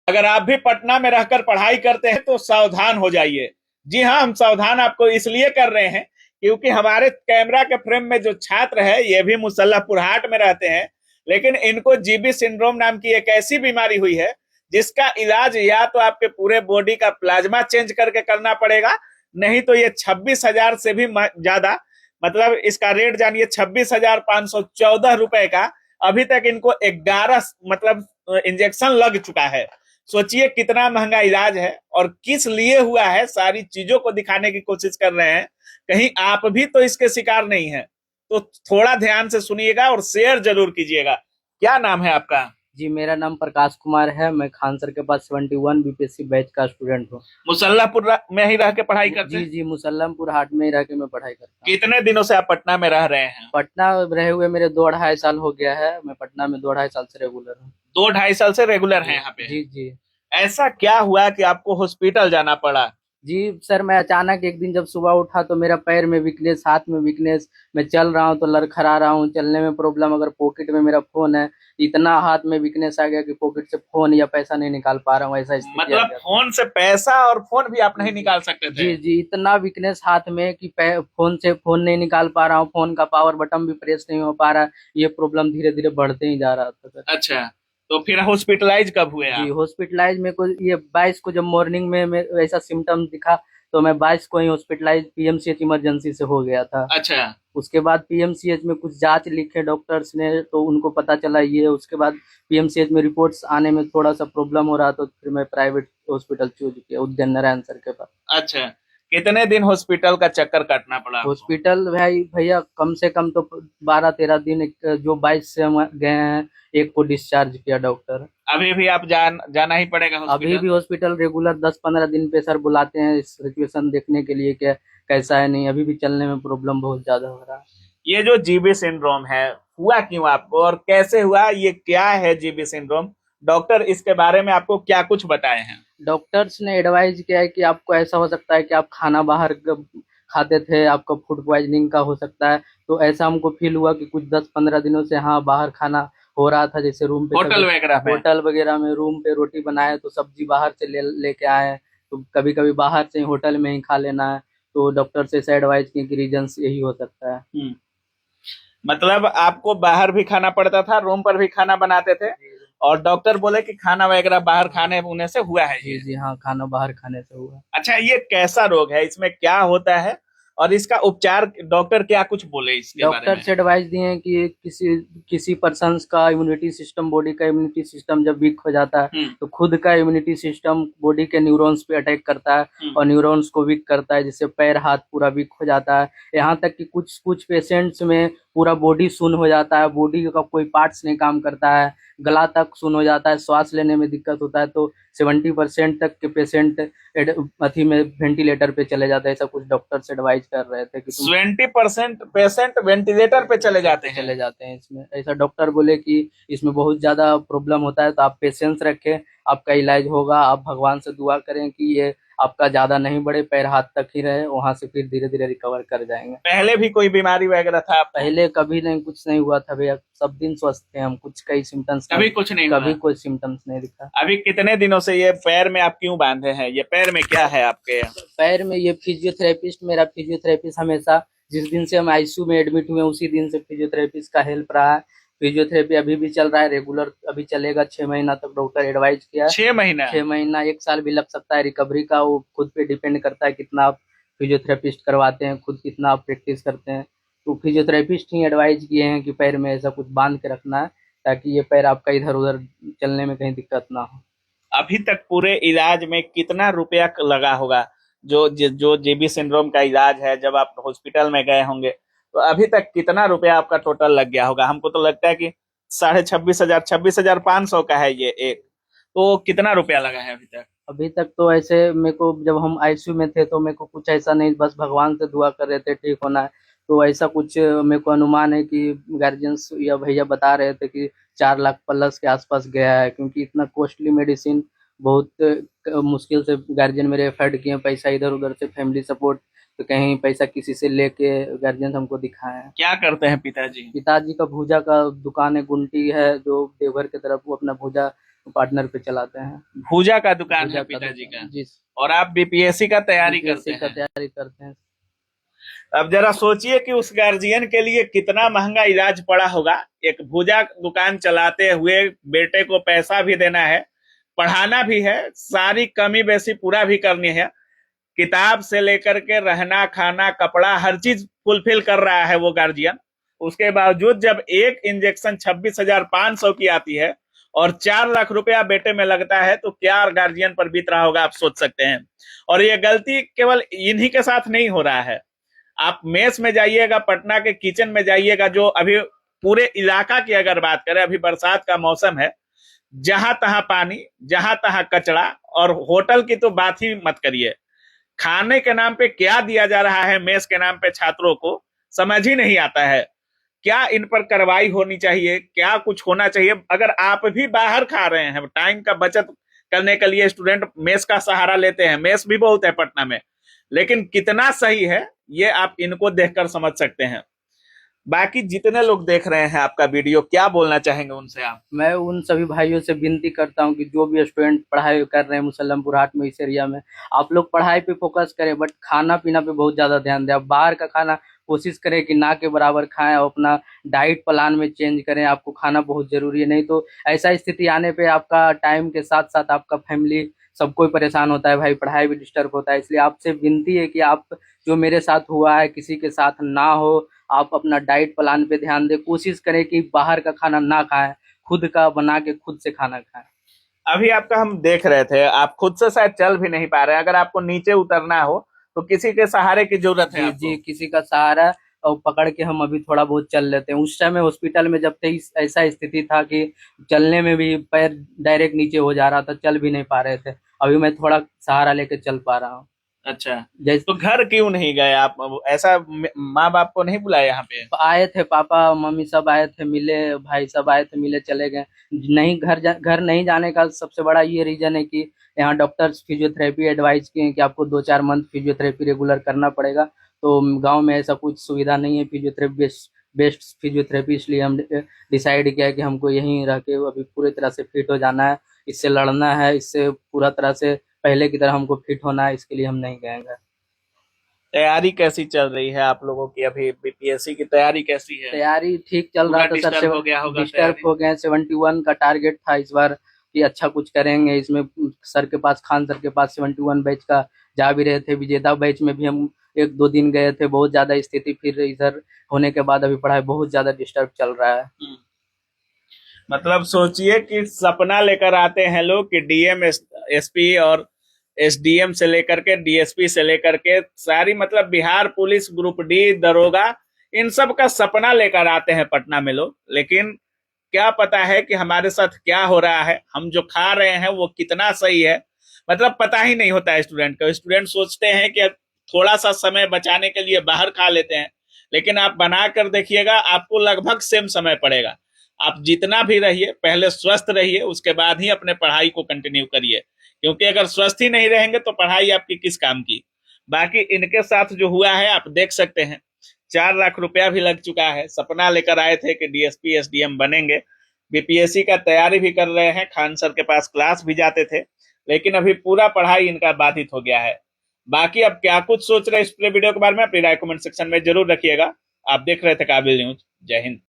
अगर आप भी पटना में रहकर पढ़ाई करते हैं तो सावधान हो जाइए। जी हाँ, हम सावधान आपको इसलिए कर रहे हैं क्योंकि हमारे कैमरा के फ्रेम में जो छात्र है ये भी मुसल्लापुर हाट में रहते हैं, लेकिन इनको जीबी सिंड्रोम नाम की एक ऐसी बीमारी हुई है जिसका इलाज या तो आपके पूरे बॉडी का प्लाज्मा चेंज करके करना पड़ेगा, नहीं तो ये 26,000 से भी ज्यादा, मतलब इसका रेट जानिए 26,514 रुपए का। अभी तक इनको 11 मतलब इंजेक्शन लग चुका है। सोचिए कितना महंगा इलाज है और किस लिए हुआ है, सारी चीजों को दिखाने की कोशिश कर रहे हैं। कहीं आप भी तो इसके शिकार नहीं है, तो थोड़ा ध्यान से सुनिएगा और शेयर जरूर कीजिएगा। क्या नाम है आपका? जी, मेरा नाम प्रकाश कुमार है। मैं खान सर के पास 71 बीपीएससी बैच का स्टूडेंट हूँ। मुसल्लापुर में ही रह के पढ़ाई करते जी हैं? जी, मुसल्लमपुर हाट में ही रह के मैं पढ़ाई करता हूँ। कितने दिनों से आप पटना में रह रहे हैं? पटना रहे हुए मेरे 2 ढाई साल हो गया है। मैं पटना में 2 ढाई साल से रेगुलर हूँ। 2 ढाई साल से रेगुलर हैं यहाँ पे? जी जी। ऐसा क्या हुआ कि आपको हॉस्पिटल जाना पड़ा? जी सर, मैं अचानक एक दिन जब सुबह उठा तो मेरा पैर में वीकनेस, हाथ में वीकनेस। मैं चल रहा हूँ तो लड़खड़ा रहा हूँ, चलने में प्रॉब्लम। अगर पॉकेट में मेरा फोन है, इतना हाथ में वीकनेस आ गया कि पॉकेट से फोन या पैसा नहीं निकाल पा रहा हूँ, ऐसा स्थिति आ मतलब गया था। फोन से पैसा और फोन भी आप नहीं निकाल सकते थे? जी जी, इतना वीकनेस हाथ में कि फोन से फोन नहीं निकाल पा रहा हूँ, फोन का पावर बटन भी प्रेस नहीं हो पा रहा। ये प्रॉब्लम धीरे धीरे बढ़ते ही जा रहा था सर। अच्छा, तो फिर हॉस्पिटलाइज कब हुए जी, आप? हॉस्पिटलाइज में को ये 22 को जब मॉर्निंग में ऐसा सिम्टम दिखा तो मैं 22 को ही हॉस्पिटलाइज पीएमसीएच इमरजेंसी से हो गया था। अच्छा। उसके बाद पीएमसीएच में कुछ जांच लिखे डॉक्टर्स ने तो उनको पता चला ये। उसके बाद पीएमसीएच में रिपोर्ट्स आने में थोड़ा सा प्रॉब्लम हो रहा तो फिर मैं प्राइवेट हॉस्पिटल चूज किया, उज्जैन नारायण सर के पास। अच्छा, कितने दिन हॉस्पिटल का चक्कर काटना पड़ा आपको? हॉस्पिटल भाई भैया कम से कम तो 12-13 दिन। जो 22 से हम गए हैं, एक को डिस्चार्ज किया डॉक्टर। अभी भी आप जाना ही पड़ेगा अभी हॉस्पिटल? भी हॉस्पिटल रेगुलर 10-15 दिन पे सर बुलाते हैं इस सिचुएशन देखने के लिए कि कैसा है। नहीं, अभी भी चलने में प्रॉब्लम बहुत ज्यादा हो रहा है। ये जो जीबी सिंड्रोम है, हुआ क्यों आपको और कैसे हुआ, ये क्या है जीबी सिंड्रोम? डॉक्टर इसके बारे में आपको क्या कुछ बताए हैं? डॉक्टर्स ने एडवाइज किया है कि आपको ऐसा हो सकता है कि आप खाना बाहर खाते थे, आपको फूड पॉइजनिंग का हो सकता है। तो ऐसा हमको फील हुआ कि कुछ 10-15 दिनों से हाँ बाहर खाना हो रहा था, जैसे रूम पे कभी होटल वगैरह में? होटल वगैरह में रूम पे रोटी बनाए तो सब्जी बाहर से लेके आए, तो कभी कभी बाहर से होटल में ही खा लेना है। तो डॉक्टर से ऐसा एडवाइज किए कि रीजन यही हो सकता है। मतलब आपको बाहर भी खाना पड़ता था, रूम पर भी खाना बनाते थे, और डॉक्टर बोले कि खाना वगैरह बाहर खाने होने से हुआ है जी ये? जी हाँ, खाना बाहर खाने से हुआ। अच्छा, ये कैसा रोग है, इसमें क्या होता है और इसका उपचार डॉक्टर क्या कुछ बोले इसके बारे डॉक्टर में? से एडवाइस दिए हैं कि किसी किसी पर्सन का इम्यूनिटी सिस्टम, बॉडी का इम्यूनिटी सिस्टम जब वीक हो जाता है तो खुद का इम्यूनिटी सिस्टम बॉडी के न्यूरॉन्स पे अटैक करता है और न्यूरॉन्स को वीक करता है, जिससे पैर हाथ पूरा वीक हो जाता है। यहाँ तक कि कुछ कुछ पेशेंट्स में पूरा बॉडी सुन्न हो जाता है, बॉडी का कोई पार्ट्स नहीं काम करता है, गला तक सुन्न हो जाता है, श्वास लेने में दिक्कत होता है। तो 70% तक के पेशेंट अथी में वेंटिलेटर पे चले जाते हैं। ऐसा कुछ डॉक्टर्स एडवाइज कर रहे थे कि 20% पेशेंट वेंटिलेटर पे चले जाते हैं? चले जाते हैं इसमें। ऐसा डॉक्टर बोले कि इसमें बहुत ज्यादा प्रॉब्लम होता है, तो आप पेशेंस रखें, आपका इलाज होगा। आप भगवान से दुआ करें कि ये आपका ज्यादा नहीं बढ़े, पैर हाथ तक ही रहे, वहां से फिर धीरे धीरे रिकवर कर जाएंगे। पहले भी कोई बीमारी वगैरह था आपको? पहले कभी नहीं, कुछ नहीं हुआ था भैया, सब दिन स्वस्थ थे हम। कुछ कई सिम्टम्स कभी कुछ नहीं हुआ? कभी कोई सिम्टम्स नहीं दिखा। अभी कितने दिनों से ये पैर में आप क्यों बांधे हैं? ये पैर में क्या है आपके? पैर में ये फिजियोथेरेपिस्ट, मेरा फिजियोथेरेपिस्ट हमेशा, जिस दिन से हम आईसीयू में एडमिट हुए उसी दिन से फिजियोथेरेपिस्ट का हेल्प रहा है। फिजियोथेरेपी अभी भी चल रहा है रेगुलर, अभी चलेगा 6 महीना तक डॉक्टर एडवाइज किया। 6 महीना? 6 महीना, 1 साल भी लग सकता है रिकवरी का। वो खुद पे डिपेंड करता है कितना आप फिजियोथेरेपिस्ट करवाते हैं, खुद कितना आप प्रैक्टिस करते हैं। तो फिजियोथेरेपिस्ट ही एडवाइज किए हैं कि पैर में ऐसा कुछ बांध के रखना है ताकि ये पैर आपका इधर उधर चलने में कहीं दिक्कत ना हो। अभी तक पूरे इलाज में कितना रुपया लगा होगा? जो जेबी सिंड्रोम का इलाज है, जब आप हॉस्पिटल में गए होंगे तो अभी तक कितना रुपया आपका टोटल लग गया होगा? हमको तो लगता है कि 26,500, 26,500 का है ये एक। तो कितना रुपया लगा है अभी तक? अभी तक तो ऐसे मेरे को, जब हम आईसीयू में थे तो मेरे को कुछ ऐसा नहीं, बस भगवान से दुआ कर रहे थे ठीक होना है। तो ऐसा कुछ मेरे को अनुमान है कि गार्जियंस या भैया बता रहे थे कि 4 लाख प्लस के आसपास गया है, क्योंकि इतना कॉस्टली मेडिसिन बहुत मुश्किल से गार्जियन मेरे एफर्ट किए, पैसा इधर उधर से, फैमिली सपोर्ट, तो कहीं पैसा किसी से लेके गार्जियन हमको दिखाए हैं। क्या करते हैं पिताजी? पिताजी का भूजा का दुकान है, गुंटी है जो देवघर की तरफ, वो अपना भूजा पार्टनर पे चलाते हैं। भूजा का दुकान पूजा है का पिताजी दुकान, का, जी। और आप बीपीएससी का तैयारी करते BPSC का हैं। तैयारी करते हैं। अब जरा सोचिए कि उस गार्जियन के लिए कितना महंगा इलाज पड़ा होगा। एक भूजा दुकान चलाते हुए बेटे को पैसा भी देना है, पढ़ाना भी है, सारी कमी बेसी पूरा भी करनी है, किताब से लेकर के रहना खाना कपड़ा हर चीज फुलफिल कर रहा है वो गार्जियन। उसके बावजूद जब एक इंजेक्शन 26,500 की आती है और 4 लाख रुपया बेटे में लगता है, तो क्या गार्जियन पर बीत रहा होगा आप सोच सकते हैं। और ये गलती केवल इन्हीं के साथ नहीं हो रहा है। आप मेस में जाइएगा, पटना के किचन में जाइएगा, जो अभी पूरे इलाका की अगर बात करें, अभी बरसात का मौसम है, जहां तहां पानी, जहां तहां कचरा, और होटल की तो बात ही मत करिए। खाने के नाम पे क्या दिया जा रहा है मेस के नाम पे छात्रों को, समझ ही नहीं आता है। क्या इन पर कार्रवाई होनी चाहिए, क्या कुछ होना चाहिए। अगर आप भी बाहर खा रहे हैं, टाइम का बचत करने के लिए स्टूडेंट मेस का सहारा लेते हैं, मेस भी बहुत है पटना में, लेकिन कितना सही है ये आप इनको देखकर समझ सकते हैं। बाकी जितने लोग देख रहे हैं आपका वीडियो, क्या बोलना चाहेंगे उनसे आप? मैं उन सभी भाइयों से विनती करता हूं कि जो भी स्टूडेंट पढ़ाई कर रहे हैं मुसल्लमपुर हाट में, इस एरिया में, आप लोग पढ़ाई पे फोकस करें, बट खाना पीना पे बहुत ज़्यादा ध्यान दें। आप बाहर का खाना कोशिश करें कि ना के बराबर खाएं, और अपना डाइट प्लान में चेंज करें। आपको खाना बहुत ज़रूरी है, नहीं तो ऐसा स्थिति आने पर आपका टाइम के साथ साथ आपका फैमिली सब कोई परेशान होता है भाई, पढ़ाई भी डिस्टर्ब होता है। इसलिए आपसे विनती है कि आप, जो मेरे साथ हुआ है, किसी के साथ ना हो। आप अपना डाइट प्लान पे ध्यान दें, कोशिश करें कि बाहर का खाना ना खाएं, खुद का बना के खुद से खाना खाएं। अभी आपका हम देख रहे थे, आप खुद से शायद चल भी नहीं पा रहे हैं। अगर आपको नीचे उतरना हो तो किसी के सहारे की जरूरत है जी आपको। जी, किसी का सहारा और पकड़ के हम अभी थोड़ा बहुत चल लेते हैं। उस समय हॉस्पिटल में जब तक ऐसा स्थिति था कि चलने में भी पैर डायरेक्ट नीचे हो जा रहा था, चल भी नहीं पा रहे थे। अभी मैं थोड़ा सहारा लेके चल पा रहा हूँ। अच्छा, जैसे तो घर क्यों नहीं गए आप? ऐसा माँ बाप को नहीं बुलाया यहाँ पे? आए थे, पापा मम्मी सब आए थे मिले, भाई सब आए थे मिले, चले गए। नहीं, घर नहीं जाने का सबसे बड़ा ये रीजन है कि यहाँ डॉक्टर्स फिजियोथेरेपी एडवाइस किए हैं कि आपको 2-4 मंथ फिजियोथेरेपी रेगुलर करना पड़ेगा। तो गांव में ऐसा कुछ सुविधा नहीं है फिजियोथेरेपी, बेस्ट फिजियोथेरेपी। इसलिए हम डिसाइड किया कि हमको यहीं रह के अभी पूरी तरह से फिट हो जाना है, इससे लड़ना है, इससे पूरा तरह से पहले की तरह हमको फिट होना है। इसके लिए हम नहीं गए। तैयारी कैसी चल रही है आप लोगों की? अभी बीपीएससी की तैयारी कैसी है? तैयारी ठीक चल रहा था सर। डिस्टर्ब हो गया होगा डिस्टर्ब हो गए। 71 का टारगेट था इस बार कि अच्छा कुछ करेंगे इसमें। सर के पास, खान सर के पास 71 बैच का जा भी रहे थे। विजेता बैच में भी हम 1-2 दिन गए थे। बहुत ज्यादा स्थिति फिर इधर होने के बाद अभी पढ़ाई बहुत ज्यादा डिस्टर्ब चल रहा है। मतलब सोचिए कि सपना लेकर आते हैं लोग कि डीएम एसपी और एसडीएम से लेकर के डीएसपी से लेकर के सारी, मतलब बिहार पुलिस ग्रुप डी दरोगा, इन सब का सपना लेकर आते हैं पटना में लोग। लेकिन क्या पता है कि हमारे साथ क्या हो रहा है, हम जो खा रहे हैं वो कितना सही है, मतलब पता ही नहीं होता है स्टूडेंट को। स्टूडेंट सोचते हैं कि थोड़ा सा समय बचाने के लिए बाहर खा लेते हैं, लेकिन आप बना कर देखिएगा आपको लगभग सेम समय पड़ेगा। आप जितना भी रहिए, पहले स्वस्थ रहिए, उसके बाद ही अपने पढ़ाई को कंटिन्यू करिए, क्योंकि अगर स्वस्थ ही नहीं रहेंगे तो पढ़ाई आपकी किस काम की। बाकी इनके साथ जो हुआ है आप देख सकते हैं, 4 लाख रुपया भी लग चुका है। सपना लेकर आए थे कि डीएसपी एसडीएम बनेंगे, बीपीएससी का तैयारी भी कर रहे हैं, खान सर के पास क्लास भी जाते थे, लेकिन अभी पूरा पढ़ाई इनका बाधित हो गया है। बाकी अब क्या कुछ सोच रहे हैं इस पूरे वीडियो के बारे में, अपनी राय कमेंट सेक्शन में जरूर रखिएगा। आप देख रहे थे काबिल न्यूज। जय हिंद।